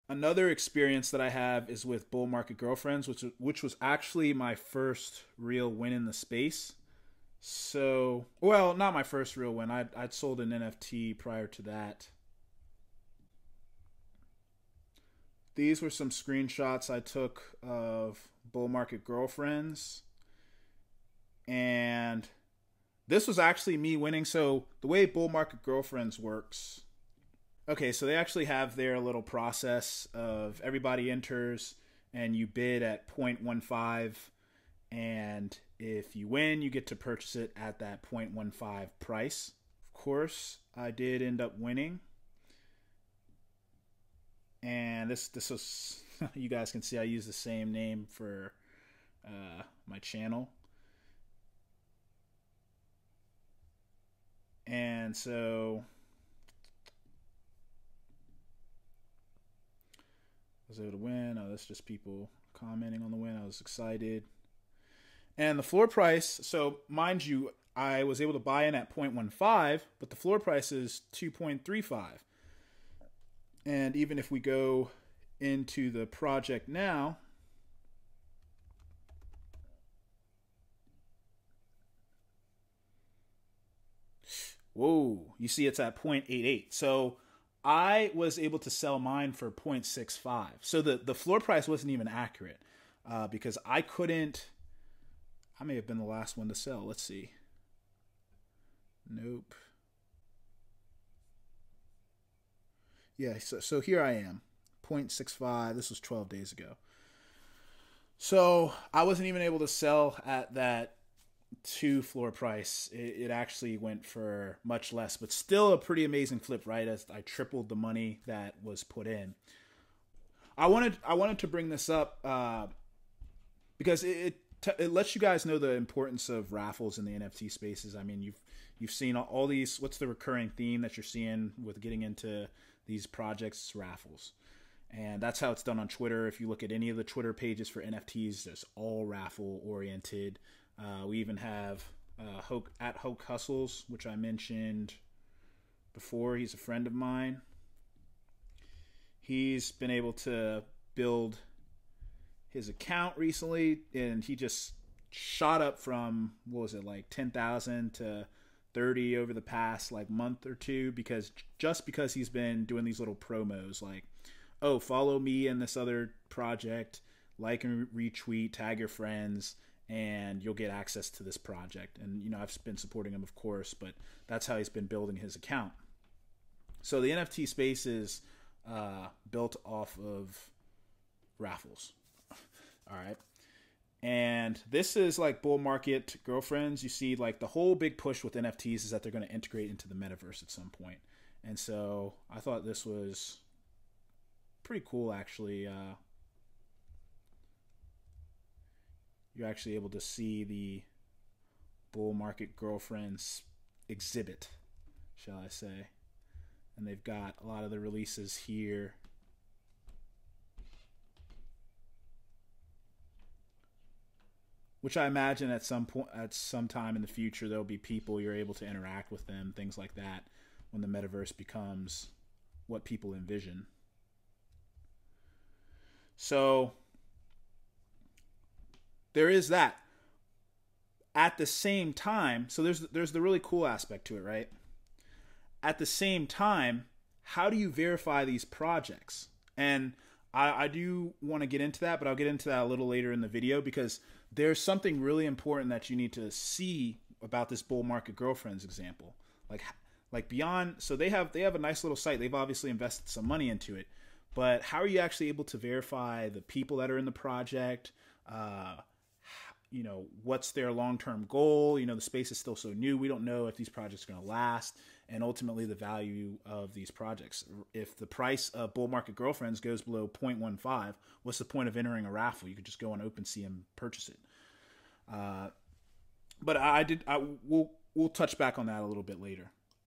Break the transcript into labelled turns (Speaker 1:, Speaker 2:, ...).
Speaker 1: Another experience that I have is with Bull Market Girlfriends, which was actually my first real win in the space. So, well, not my first real win. I'd sold an NFT prior to that. These were some screenshots I took of Bull Market Girlfriends, and this was actually me winning. So the way Bull Market Girlfriends works, okay, so they actually have their little process of everybody enters and you bid at 0.15, and if you win, you get to purchase it at that 0.15 price. Of course, I did end up winning, and this was you guys can see I use the same name for my channel, and so I was able to win. Oh, that's just people commenting on the win. I was excited. And the floor price, so mind you, I was able to buy in at 0.15, but the floor price is 2.35. And even if we go into the project now, whoa, you see it's at 0.88. So I was able to sell mine for 0.65. So the floor price wasn't even accurate because I couldn't. I may have been the last one to sell. Let's see. Nope. Yeah, so here I am, 0.65. This was 12 days ago. So I wasn't even able to sell at that two floor price. It actually went for much less, but still a pretty amazing flip, right? As I tripled the money that was put in. I wanted to bring this up because it lets you guys know the importance of raffles in the NFT spaces. I mean, you've seen all these. What's the recurring theme that you're seeing with getting into these projects? It's raffles, and that's how it's done on Twitter. If you look at any of the Twitter pages for NFTs, it's all raffle oriented. We even have Hoke Hustles, which I mentioned before. He's a friend of mine. He's been able to build his account recently, and he just shot up from, what was it, like 10,000 to 30 over the past like month or two, because he's been doing these little promos like, oh, follow me and this other project, like and retweet, tag your friends, and you'll get access to this project. And I've been supporting him, of course, but that's how he's been building his account. So the NFT space is built off of raffles. All right. And this is like bull market girlfriends. You see, like, the whole big push with NFTs is that they're going to integrate into the metaverse at some point. And so I thought this was pretty cool, actually. You're actually able to see the bull market girlfriends exhibit, shall I say. And they've got a lot of the releases here. Which I imagine at some time in the future, there'll be people, you're able to interact with them, things like that, when the metaverse becomes what people envision. So there is that. At the same time, so there's the really cool aspect to it, right? At the same time, how do you verify these projects? And I do want to get into that, but I'll get into that a little later in the video, because there's something really important that you need to see about this bull market girlfriends example. Like beyond, so they have a nice little site. They've obviously invested some money into it, but how are you actually able to verify the people that are in the project? What's their long-term goal? The space is still so new. We don't know if these projects are going to last, and ultimately the value of these projects. If the price of bull market girlfriends goes below 0.15, what's the point of entering a raffle? You could just go on OpenSea and purchase it. But we'll touch back on that a little bit later.